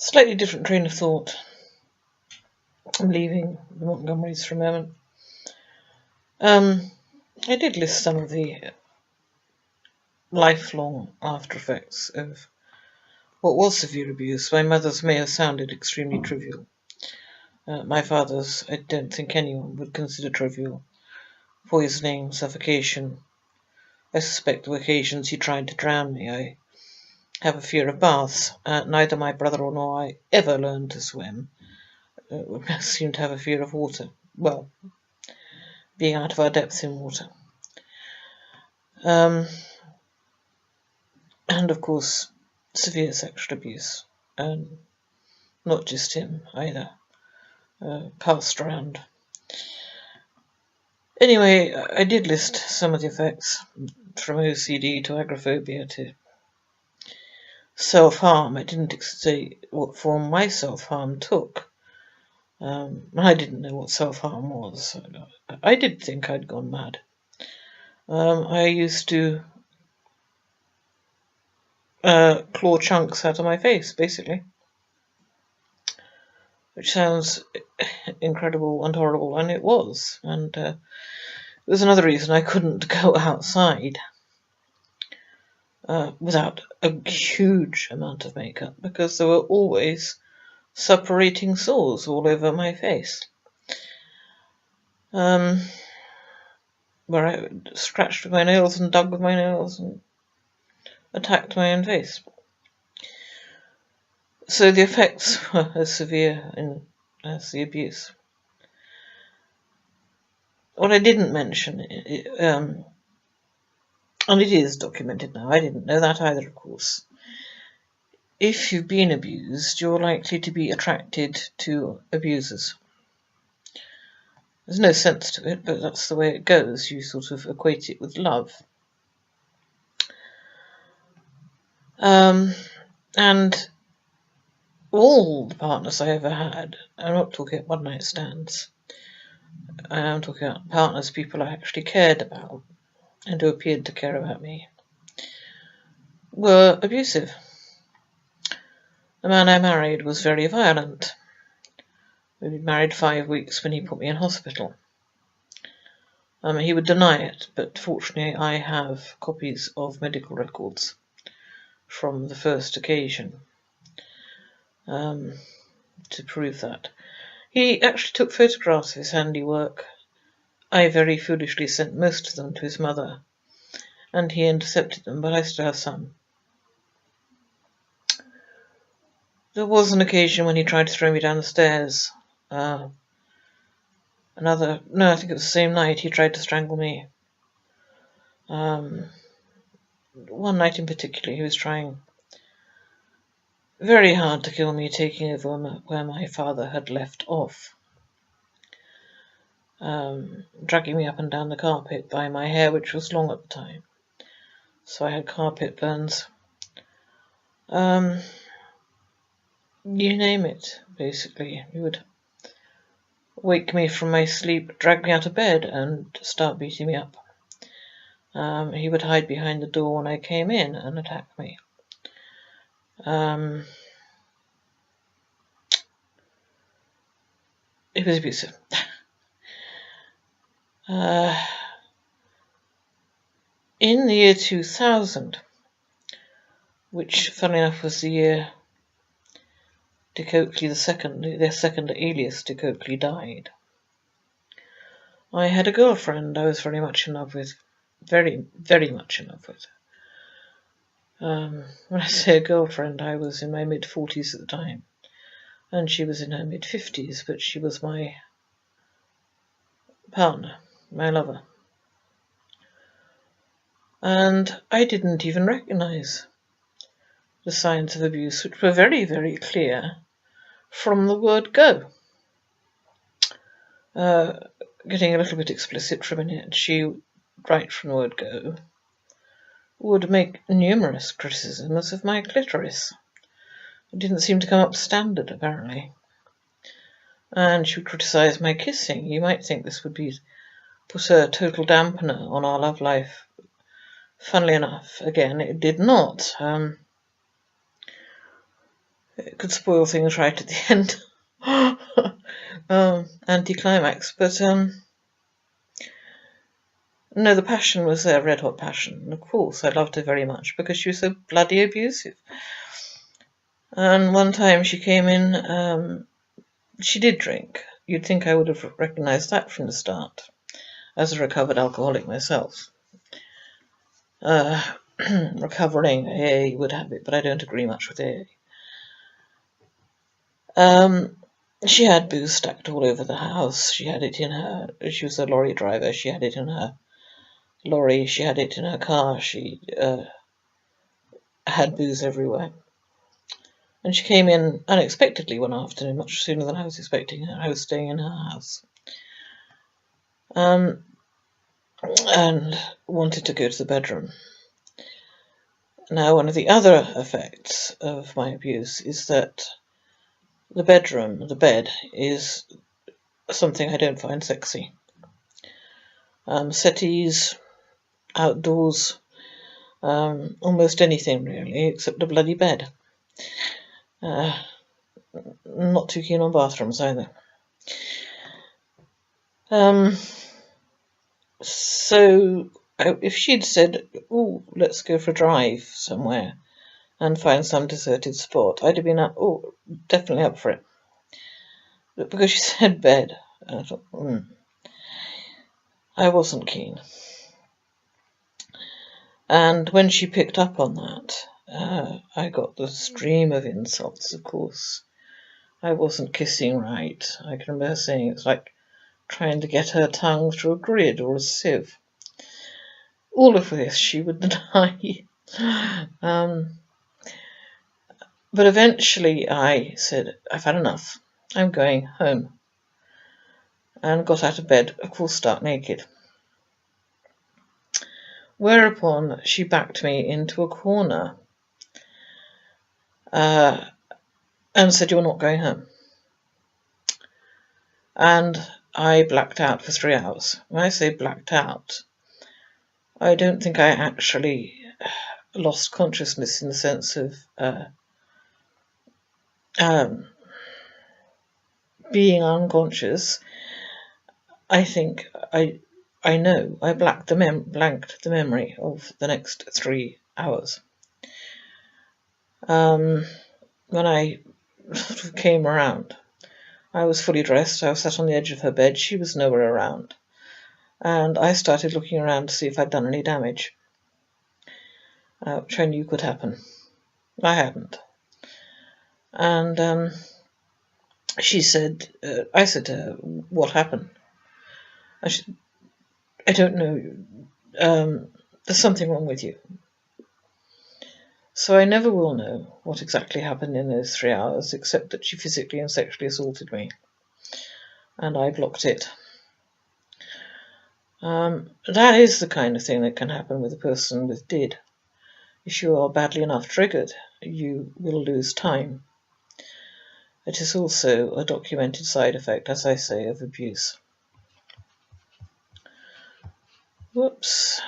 Slightly different train of thought. I'm leaving the Montgomerys for a moment. I did list some of the lifelong after effects of what was severe abuse. My mother's may have sounded extremely trivial. My father's, I don't think anyone would consider trivial. Poisoning, suffocation. I suspect the occasions he tried to drown me. I have a fear of baths. Neither my brother nor I ever learned to swim. We seem to have a fear of water. Well, being out of our depth in water. And of course, severe sexual abuse. Not just him either. Passed around. Anyway, I did list some of the effects, from OCD to agoraphobia to self-harm. I didn't say what form my self-harm took. I didn't know what self-harm was. I did think I'd gone mad. I used to claw chunks out of my face, basically. Which sounds incredible and horrible, and it was. And it was another reason I couldn't go outside without a huge amount of makeup, because there were always suppurating sores all over my face. Where I scratched with my nails and dug with my nails and attacked my own face. So the effects were as severe as the abuse. What I didn't mention, and it is documented now, I didn't know that either, of course. If you've been abused, you're likely to be attracted to abusers. There's no sense to it, but that's the way it goes. You sort of equate it with love. And all the partners I ever had, I'm not talking about one-night stands, I'm talking about partners people I actually cared about and who appeared to care about me, were abusive. The man I married was very violent. We'd been married 5 weeks when he put me in hospital. He would deny it, but fortunately I have copies of medical records from the first occasion to prove that. He actually took photographs of his handiwork. I very foolishly sent most of them to his mother, and he intercepted them, but I still have some. There was an occasion when he tried to throw me down the stairs. I think it was the same night he tried to strangle me. One night in particular, he was trying very hard to kill me, taking over where my father had left off. Dragging me up and down the carpet by my hair, which was long at the time. So I had carpet burns. You name it, basically. He would wake me from my sleep, drag me out of bed, and start beating me up. He would hide behind the door when I came in and attack me. It was abusive. In the year 2000, which, funnily enough, was the year de Coakley their second alias de Coakley died, I had a girlfriend I was very much in love with. Very, very much in love with. When I say a girlfriend, I was in my mid-40s at the time, and she was in her mid-50s, but she was my partner, my lover. And I didn't even recognize the signs of abuse, which were very, very clear from the word go. Getting a little bit explicit for a minute, she, right from the word go, would make numerous criticisms of my clitoris. It didn't seem to come up standard, apparently. And she would criticize my kissing. You might think this would put a total dampener on our love life. Funnily enough, again, it did not. It could spoil things right at the end. Anticlimax. But no, the passion was there, red hot passion. And of course, I loved her very much because she was so bloody abusive. And one time she came in, she did drink. You'd think I would have recognised that from the start, as a recovered alcoholic myself. Recovering AA would have it, but I don't agree much with AA. She had booze stacked all over the house. She had it in her. She was a lorry driver. She had it in her lorry. She had it in her car. She had booze everywhere. And she came in unexpectedly one afternoon, much sooner than I was expecting her. I was staying in her house. And wanted to go to the bedroom. Now, one of the other effects of my abuse is that the bedroom, the bed, is something I don't find sexy. Settees, outdoors, almost anything really, except a bloody bed. Not too keen on bathrooms either. So if she'd said, "Oh, let's go for a drive somewhere and find some deserted spot," I'd have been definitely up for it. But because she said bed, I thought, I wasn't keen. And when she picked up on that, I got the stream of insults, of course. I wasn't kissing right. I can remember saying it's like trying to get her tongue through a grid or a sieve. All of this she would deny. But eventually I said, I've had enough. I'm going home. And got out of bed, of course, stark naked. Whereupon she backed me into a corner and said, "You're not going home." And I blacked out for 3 hours. When I say blacked out, I don't think I actually lost consciousness in the sense of being unconscious. I think I know I blanked the memory of the next 3 hours. When I sort of came around, I was fully dressed. I was sat on the edge of her bed. She was nowhere around. And I started looking around to see if I'd done any damage, which I knew could happen. I hadn't. And she said, I said to her, "What happened?" I don't know. There's something wrong with you. So I never will know what exactly happened in those 3 hours, except that she physically and sexually assaulted me. And I blocked it. That is the kind of thing that can happen with a person with DID. If you are badly enough triggered, you will lose time. It is also a documented side effect, as I say, of abuse. Whoops.